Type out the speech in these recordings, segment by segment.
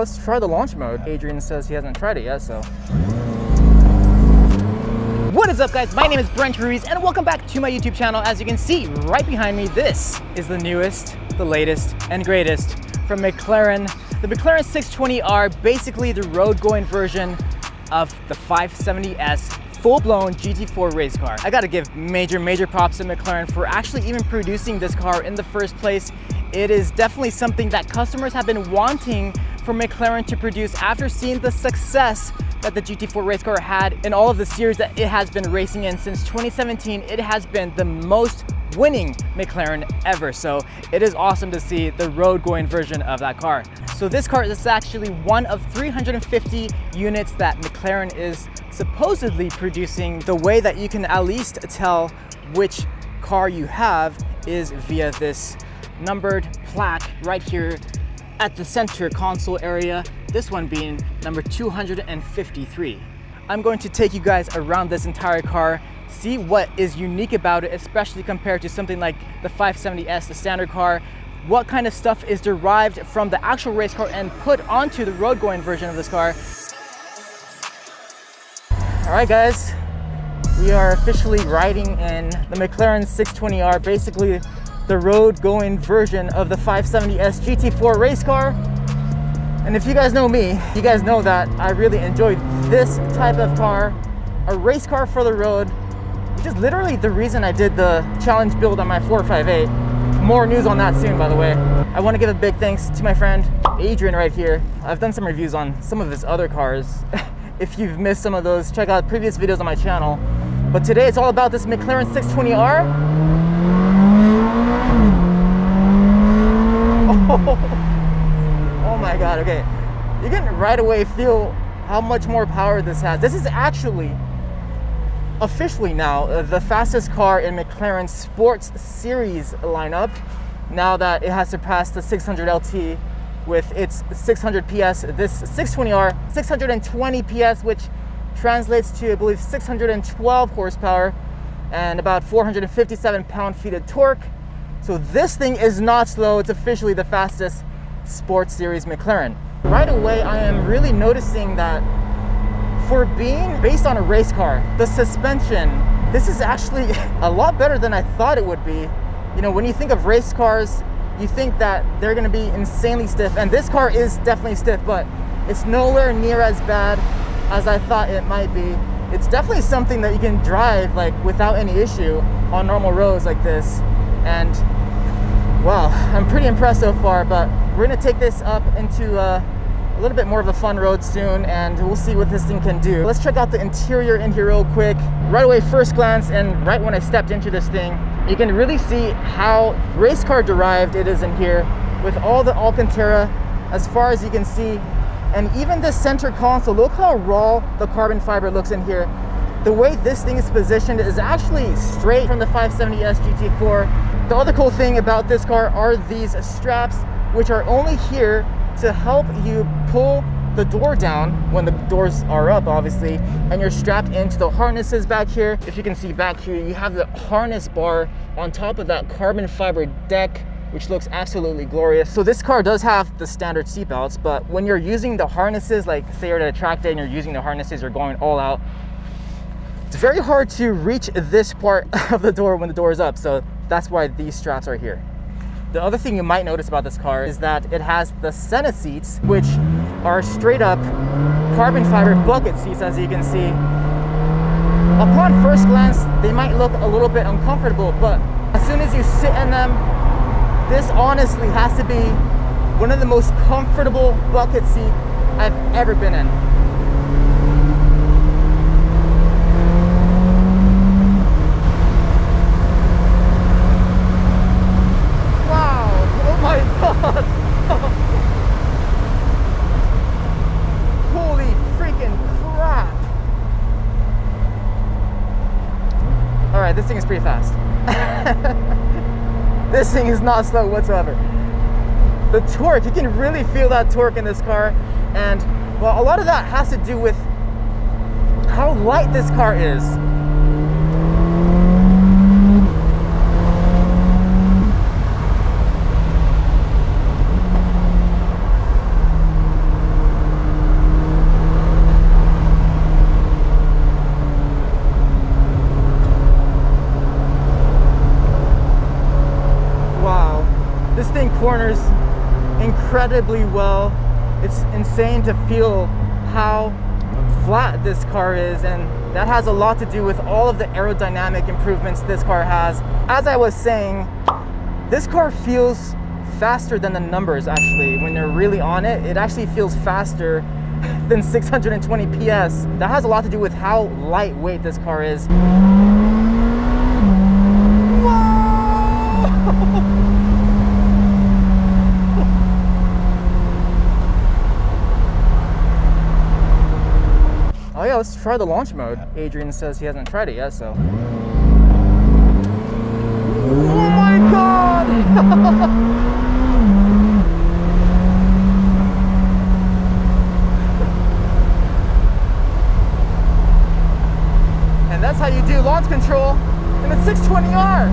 let's try the launch mode. Adrian says he hasn't tried it yet, so. What is up, guys? My name is Brent Ruiz and welcome back to my YouTube channel. As you can see right behind me, this is the newest, the latest, and greatest from McLaren. The McLaren 620R, basically the road-going version of the 570S full-blown GT4 race car. I gotta give major props to McLaren for actually even producing this car in the first place. It is definitely something that customers have been wanting for McLaren to produce after seeing the success that the GT4 race car had in all of the series that it has been racing in. Since 2017, it has been the most winning McLaren ever. So it is awesome to see the road-going version of that car. So this car is actually one of 350 units that McLaren is supposedly producing. The way that you can at least tell which car you have is via this numbered plaque right here at the center console area, this one being number 253. I'm going to take you guys around this entire car, see what is unique about it, especially compared to something like the 570S, the standard car, what kind of stuff is derived from the actual race car and put onto the road-going version of this car. All right, guys, we are officially riding in the McLaren 620R, basically the road-going version of the 570S GT4 race car. And if you guys know me, you guys know that I really enjoy this type of car, a race car for the road, which is literally the reason I did the challenge build on my 458. More news on that soon, by the way. I want to give a big thanks to my friend Adrian right here. I've done some reviews on some of his other cars. If you've missed some of those, check out previous videos on my channel. But today it's all about this McLaren 620R. Oh my God, okay. You can right away feel how much more power this has. This is actually, officially now, the fastest car in McLaren's Sports Series lineup, now that it has surpassed the 600 LT with its 600 PS. This 620R, 620 PS, which translates to, I believe, 612 horsepower and about 457 pound-feet of torque. So this thing is not slow. It's officially the fastest Sports Series McLaren. Right away, I am really noticing that for being based on a race car, the suspension, this is actually a lot better than I thought it would be. You know, when you think of race cars, you think that they're gonna be insanely stiff, and this car is definitely stiff, but it's nowhere near as bad as I thought it might be. It's definitely something that you can drive like without any issue on normal roads like this. And wow, I'm pretty impressed so far, but we're gonna take this up into a little bit more of a fun road soon, and we'll see what this thing can do. Let's check out the interior in here real quick. Right away, first glance, and right when I stepped into this thing, you can really see how race car derived it is in here with all the Alcantara as far as you can see. And even the center console, look how raw the carbon fiber looks in here. The way this thing is positioned is actually straight from the 570S GT4. The other cool thing about this car are these straps, which are only here to help you pull the door down when the doors are up, obviously, and you're strapped into the harnesses back here. If you can see back here, you have the harness bar on top of that carbon fiber deck, which looks absolutely glorious. So this car does have the standard seat belts, but when you're using the harnesses, like say you're at a track day and you're using the harnesses, you're going all out, it's very hard to reach this part of the door when the door is up. So that's why these straps are here. The other thing you might notice about this car is that it has the Senna seats, which are straight up carbon fiber bucket seats, as you can see. Upon first glance, they might look a little bit uncomfortable, but as soon as you sit in them, this honestly has to be one of the most comfortable bucket seats I've ever been in. Holy freaking crap. All right, this thing is pretty fast. This thing is not slow whatsoever. The torque, you can really feel that torque in this car. And well, a lot of that has to do with how light this car is. This thing corners incredibly well. It's insane to feel how flat this car is, and that has a lot to do with all of the aerodynamic improvements this car has. As I was saying, this car feels faster than the numbers. Actually, when you're really on it, it actually feels faster than 620 PS. That has a lot to do with how lightweight this car is. Oh yeah, let's try the launch mode. Adrian says he hasn't tried it yet, so. Oh my God! And that's how you do launch control in the 620R.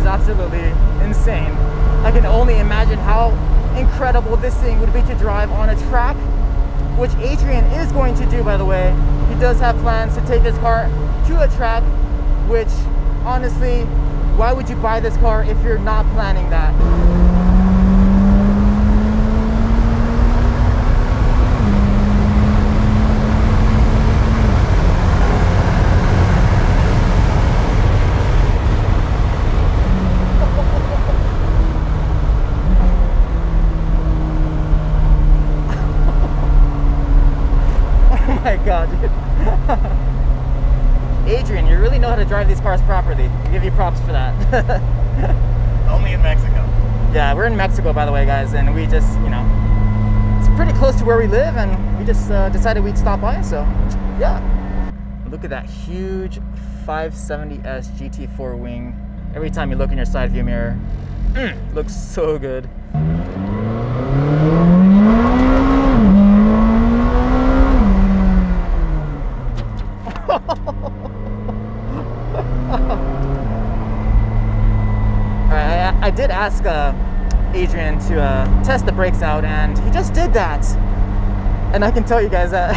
Absolutely insane. I can only imagine how incredible this thing would be to drive on a track, which Adrian is going to do, by the way. He does have plans to take this car to a track, which honestly, why would you buy this car if you're not planning that? God, dude. Adrian, you really know how to drive these cars properly. I give you props for that. Only in Mexico. Yeah, we're in Mexico, by the way, guys, and we just, you know, it's pretty close to where we live, and we just decided we'd stop by, so yeah. Look at that huge 570S GT4 wing. Every time you look in your side view mirror, looks so good. I did ask Adrian to test the brakes out, and he just did that. And I can tell you guys that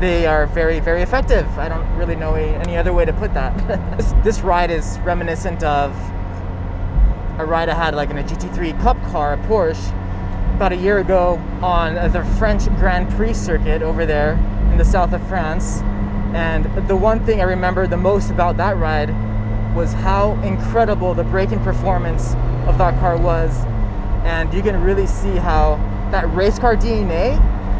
they are very, very effective. I don't really know any other way to put that. This ride is reminiscent of a ride I had like in a GT3 Cup car, a Porsche, about a year ago on the French Grand Prix circuit over there in the south of France. And the one thing I remember the most about that ride was how incredible the braking performance of that car was. And you can really see how that race car DNA,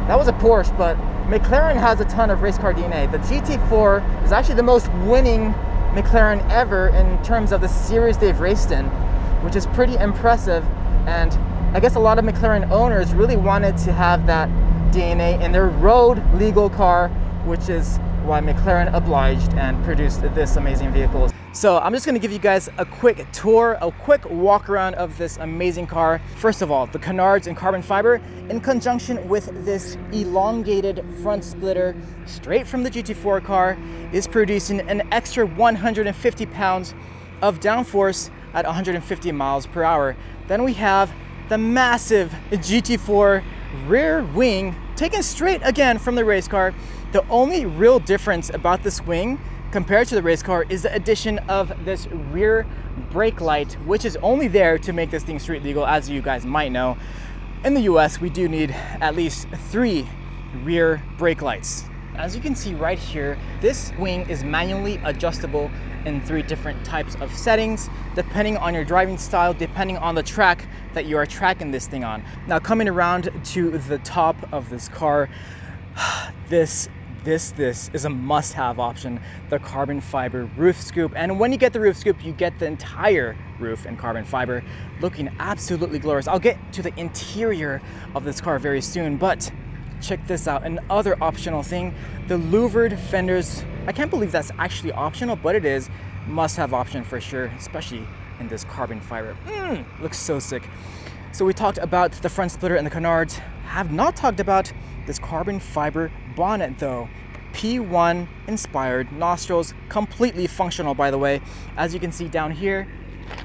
that was a Porsche, but McLaren has a ton of race car DNA. The GT4 is actually the most winning McLaren ever in terms of the series they've raced in, which is pretty impressive. And I guess a lot of McLaren owners really wanted to have that DNA in their road legal car, which is why McLaren obliged and produced this amazing vehicle. So I'm just going to give you guys a quick tour, a quick walk around of this amazing car. First of all, the canards in carbon fiber in conjunction with this elongated front splitter straight from the GT4 car is producing an extra 150 pounds of downforce at 150 miles per hour. Then we have the massive GT4 rear wing taken straight again from the race car. The only real difference about this wing compared to the race car is the addition of this rear brake light, which is only there to make this thing street legal. As you guys might know, in the US, we do need at least 3 rear brake lights. As you can see right here, this wing is manually adjustable in 3 different types of settings, depending on your driving style, depending on the track that you are tracking this thing on. Now, coming around to the top of this car, this is a must-have option, the carbon fiber roof scoop. And when you get the roof scoop, you get the entire roof in carbon fiber, looking absolutely glorious. I'll get to the interior of this car very soon, but check this out. Another optional thing, the louvered fenders. I can't believe that's actually optional, but it is. Must-have option for sure, especially in this carbon fiber. Looks so sick. So we talked about the front splitter and the canards. Have not talked about this carbon fiber bonnet though. P1 inspired nostrils, completely functional, by the way. As you can see down here,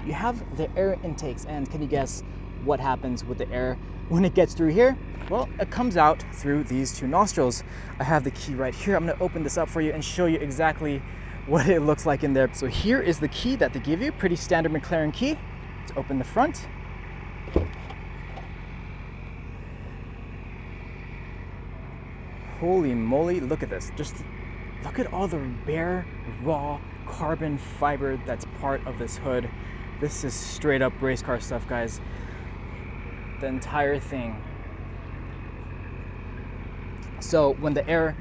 you have the air intakes, and can you guess what happens with the air when it gets through here? Well, it comes out through these two nostrils. I have the key right here. I'm gonna open this up for you and show you exactly what it looks like in there. So here is the key that they give you, pretty standard McLaren key. Let's open the front. Holy moly, look at this. Just look at all the bare, raw carbon fiber that's part of this hood. This is straight up race car stuff, guys. The entire thing. So when the air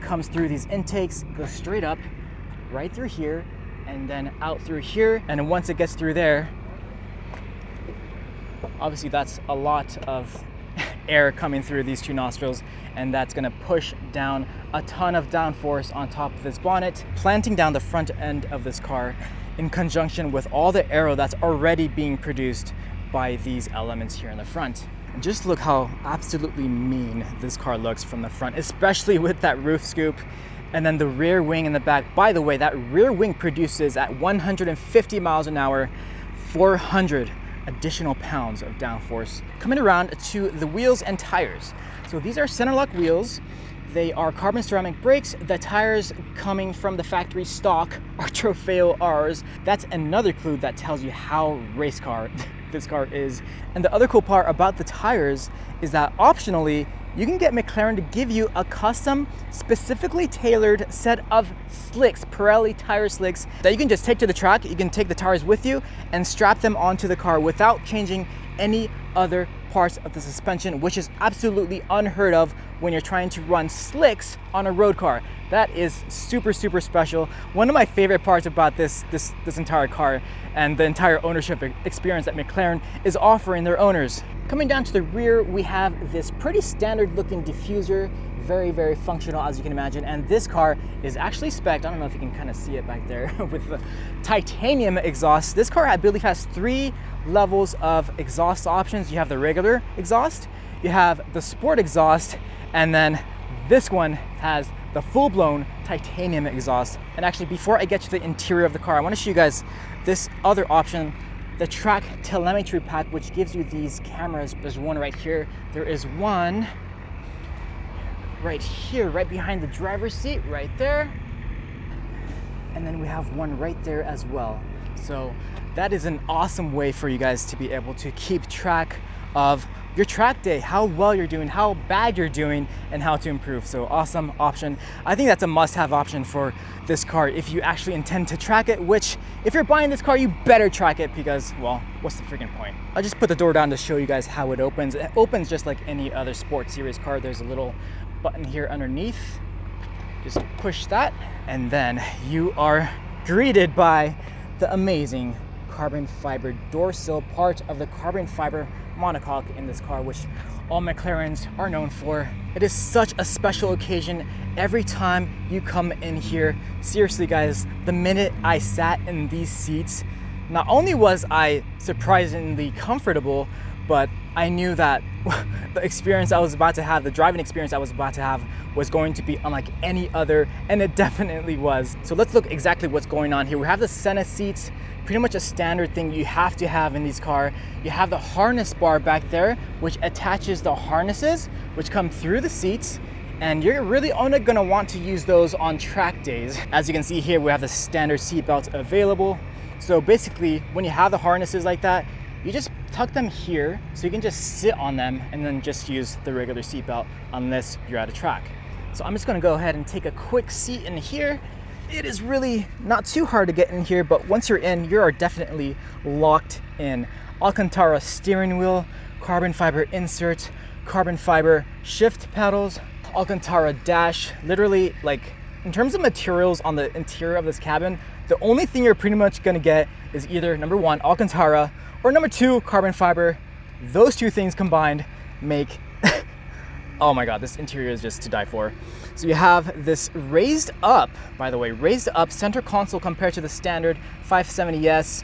comes through these intakes, it goes straight up, right through here, and then out through here. And then once it gets through there, obviously that's a lot of air coming through these two nostrils, and that's gonna push down a ton of downforce on top of this bonnet, planting down the front end of this car in conjunction with all the aero that's already being produced by these elements here in the front. And just look how absolutely mean this car looks from the front, especially with that roof scoop and then the rear wing in the back. By the way, that rear wing produces at 150 miles an hour, 400 additional pounds of downforce. Coming around to the wheels and tires. So these are center lock wheels. They are carbon ceramic brakes. The tires coming from the factory stock are Trofeo R's. That's another clue that tells you how race car this car is. And the other cool part about the tires is that optionally, you can get McLaren to give you a custom, specifically tailored set of slicks, Pirelli tire slicks, that you can just take to the track. You can take the tires with you and strap them onto the car without changing any other parts of the suspension, which is absolutely unheard of when you're trying to run slicks on a road car. That is super, super special. One of my favorite parts about this entire car and the entire ownership experience that McLaren is offering their owners. Coming down to the rear, we have this pretty standard looking diffuser, very, very functional, as you can imagine. And this car is actually spec'd, I don't know if you can kind of see it back there, with the titanium exhaust. This car, I believe, has 3 levels of exhaust options. You have the regular exhaust, you have the sport exhaust, and then this one has the full-blown titanium exhaust. And actually, before I get to the interior of the car, I want to show you guys this other option, the track telemetry pack, which gives you these cameras. There's one right here. There is one right here, right behind the driver's seat, right there. And then we have one right there as well. So that is an awesome way for you guys to be able to keep track of your track day, how well you're doing, how bad you're doing, and how to improve. So awesome option. I think that's a must-have option for this car if you actually intend to track it, which if you're buying this car, you better track it because, well, what's the freaking point? I'll just put the door down to show you guys how it opens. It opens just like any other Sport Series car. There's a little button here underneath. Just push that, and then you are greeted by the amazing carbon fiber door sill, part of the carbon fiber monocoque in this car, which all McLarens are known for. It is such a special occasion every time you come in here. Seriously, guys, the minute I sat in these seats, not only was I surprisingly comfortable, but I knew that the experience I was about to have, the driving experience I was about to have, was going to be unlike any other, and it definitely was. So let's look exactly what's going on here. We have the Senna seats, pretty much a standard thing you have to have in these cars. You have the harness bar back there, which attaches the harnesses, which come through the seats, and you're really only gonna want to use those on track days. As you can see here, we have the standard seat belts available. So basically, when you have the harnesses like that, you just tuck them here so you can just sit on them and then just use the regular seatbelt unless you're at a track. So I'm just gonna go ahead and take a quick seat in here. It is really not too hard to get in here, but once you're in, you are definitely locked in. Alcantara steering wheel, carbon fiber insert, carbon fiber shift pedals, Alcantara dash. Literally, like, in terms of materials on the interior of this cabin, the only thing you're pretty much gonna get is either number 1, Alcantara, or number 2, carbon fiber. Those two things combined make, oh my God, this interior is just to die for. So you have this raised up, by the way, raised up center console compared to the standard 570S,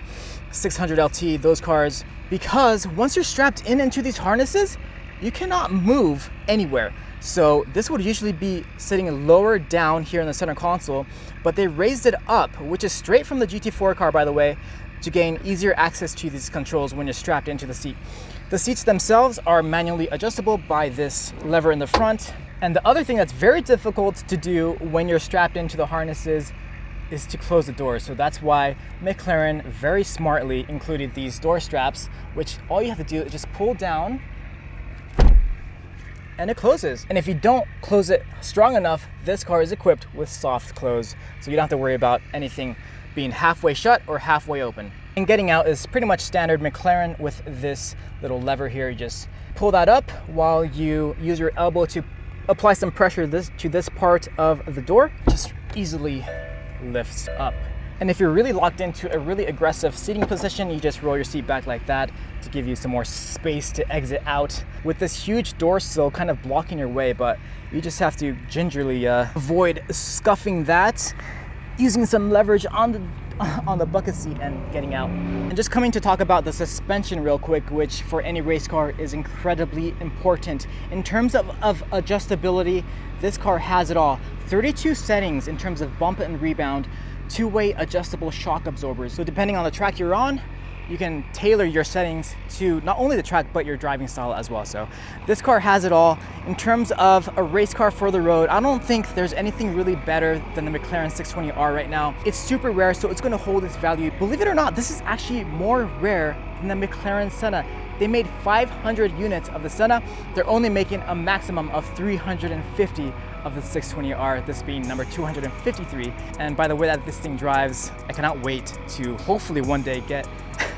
600 LT, those cars, because once you're strapped into these harnesses, you cannot move anywhere. So this would usually be sitting lower down here in the center console, but they raised it up, which is straight from the GT4 car, by the way, to gain easier access to these controls when you're strapped into the seat. The seats themselves are manually adjustable by this lever in the front. And the other thing that's very difficult to do when you're strapped into the harnesses is to close the doors. So that's why McLaren very smartly included these door straps, which all you have to do is just pull down and it closes. And if you don't close it strong enough, this car is equipped with soft close. So you don't have to worry about anything being halfway shut or halfway open. And getting out is pretty much standard McLaren with this little lever here. You just pull that up while you use your elbow to apply some pressure to this part of the door. Just easily lifts up. And if you're really locked into a really aggressive seating position, you just roll your seat back like that to give you some more space to exit out with this huge door sill kind of blocking your way, but you just have to gingerly avoid scuffing that, using some leverage on the bucket seat and getting out. And just coming to talk about the suspension real quick, which for any race car is incredibly important. In terms of adjustability, this car has it all. 32 settings in terms of bump and rebound, two-way adjustable shock absorbers. So depending on the track you're on, you can tailor your settings to not only the track, but your driving style as well. So this car has it all. In terms of a race car for the road, I don't think there's anything really better than the McLaren 620R right now. It's super rare, so it's gonna hold its value. Believe it or not, this is actually more rare than the McLaren Senna. They made 500 units of the Senna. They're only making a maximum of 350 of the 620R, this being number 253. And by the way that this thing drives, I cannot wait to hopefully one day get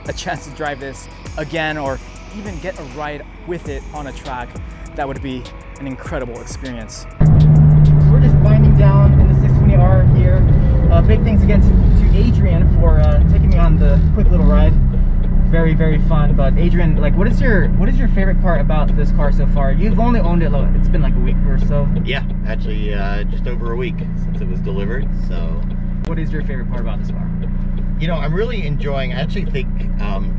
a chance to drive this again or even get a ride with it on a track. That would be an incredible experience. We're just winding down in the 620R here. Big thanks again to Adrian for taking me on the quick little ride. Very, very fun. But Adrian, like, what is your favorite part about this car so far? You've only owned it, it's been like a week or so. Yeah, actually just over a week since it was delivered, so. What is your favorite part about this car? You know, I'm really enjoying, I actually think,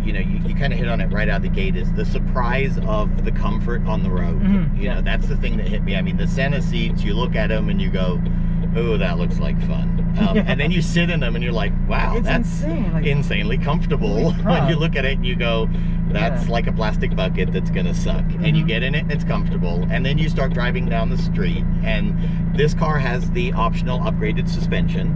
you know, you kind of hit on it right out of the gate, is the surprise of the comfort on the road. Mm-hmm. You know, that's the thing that hit me. I mean, the Senna seats, you look at them and you go, oh, that looks like fun. Yeah. And then you sit in them and you're like, wow, that's insane. Like, insanely comfortable. When you look at it and you go, that's like a plastic bucket that's gonna suck. And you get in it and it's comfortable. And then you start driving down the street, and this car has the optional upgraded suspension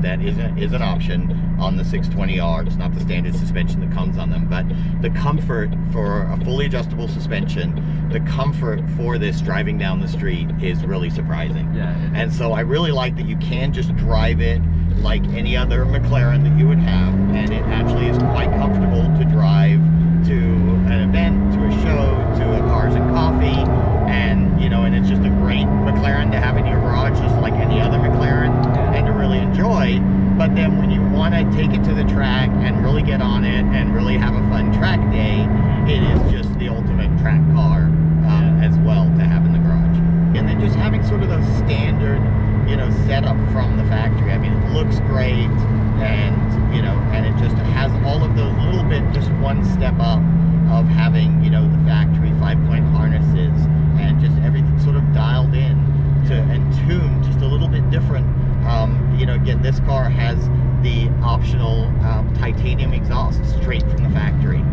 that is an option on the 620R. It's not the standard suspension that comes on them, but the comfort for a fully adjustable suspension, the comfort for this driving down the street is really surprising. Yeah. And so I really like that you can just drive it like any other McLaren that you would have, and it actually is quite comfortable to drive to an event, to a show, to a Cars and Coffee, and you know, and it's just a great McLaren to have in your garage, just like any other McLaren, and to really enjoy. But then when you want to take it to the track and really get on it and really have a fun track day, it is just the ultimate track car as well to have in the garage. And then just having sort of those standard, you know, setup from the factory. I mean, it looks great, and you know, and it just has all of those little bit, just one step up of having, you know, the factory 5-point harnesses and just everything sort of dialed in to and tuned just a little bit different. You know, again, this car has the optional titanium exhaust straight from the factory.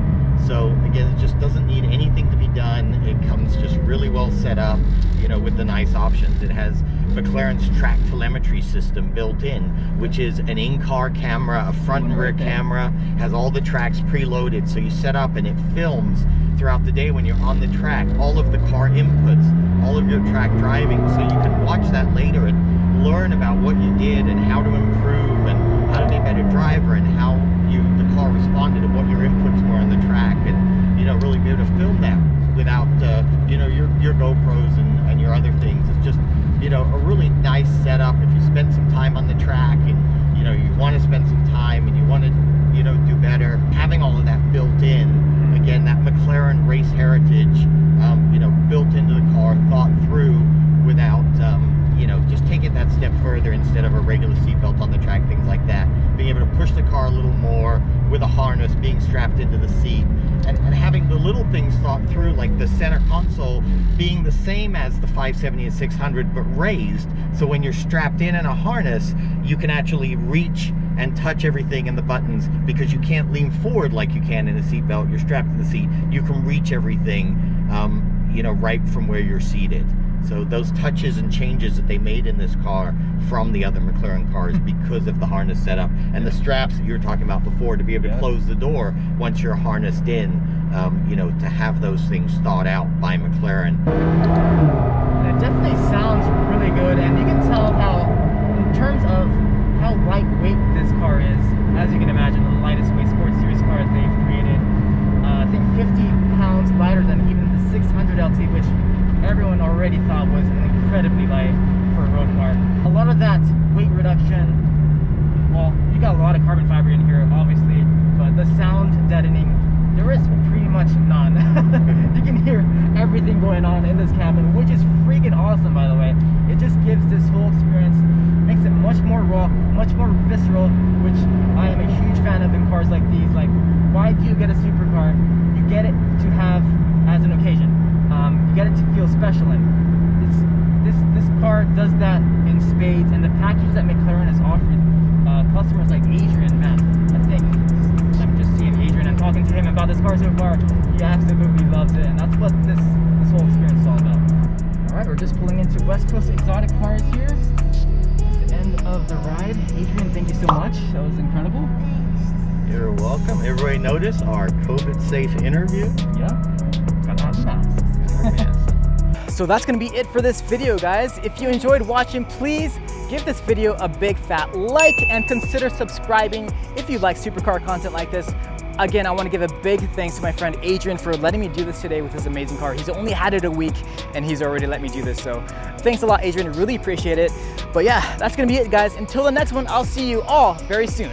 So again, it just doesn't need anything to be done. It comes just really well set up, you know, with the nice options. It has McLaren's track telemetry system built in, which is an in-car camera, a front and rear camera, has all the tracks preloaded. So you set up and it films throughout the day when you're on the track, all of the car inputs, all of your track driving. So you can watch that later and learn about what you did and how to improve and how to be a better driver and how the car responded to what your inputs were on the track, and you know, really be able to film that without you know, your GoPros and your other things. It's just, you know, a really nice setup if you spend some time on the track and you know, you want to spend some time and you want to, you know, do better. Having all of that built in, again, that McLaren race heritage, you know, built into the car, thought through without you know, just take it that step further instead of a regular seatbelt on the track, things like that. being able to push the car a little more with a harness, being strapped into the seat, and having the little things thought through, like the center console being the same as the 570 and 600 but raised, so when you're strapped in a harness, you can actually reach and touch everything in the buttons, because you can't lean forward like you can in a seatbelt. You're strapped to the seat. You can reach everything, you know, right from where you're seated. So those touches and changes that they made in this car from the other McLaren cars because of the harness setup and the straps that you were talking about before, to be able to close the door once you're harnessed in, you know, to have those things thought out by McLaren. It definitely sounds really good, and you can tell how, in terms of how lightweight this car is, as you can imagine, the lightest weight sports series car they've created. I think 50 pounds lighter than even the 600 LT, which everyone already thought was incredibly light for a road car. A lot of that weight reduction, well, you got a lot of carbon fiber in here, obviously, but the sound deadening, there is pretty much none. You can hear everything going on in this cabin, which is freaking awesome, by the way. It just gives this whole experience, makes it much more raw, much more visceral, which I am a huge fan of in cars like these. Like, why do you get a supercar? You get it to have as an occasion. You get it to feel special, and this car does that in spades. And the package that McLaren has offered customers like Adrian, man, I think I'm just seeing Adrian and talking to him about this car so far. He absolutely loves it, and that's what this whole experience is all about. All right, we're just pulling into West Coast Exotic Cars here. It's the end of the ride. Adrian, thank you so much. That was incredible. You're welcome. Everybody notice our COVID-safe interview? Yeah, got on the masks. So that's going to be it for this video, guys. If you enjoyed watching, please give this video a big fat like and consider subscribing if you like supercar content like this. Again, I want to give a big thanks to my friend Adrian for letting me do this today with his amazing car. He's only had it a week and he's already let me do this. So thanks a lot, Adrian. Really appreciate it. But yeah, that's going to be it, guys. Until the next one, I'll see you all very soon.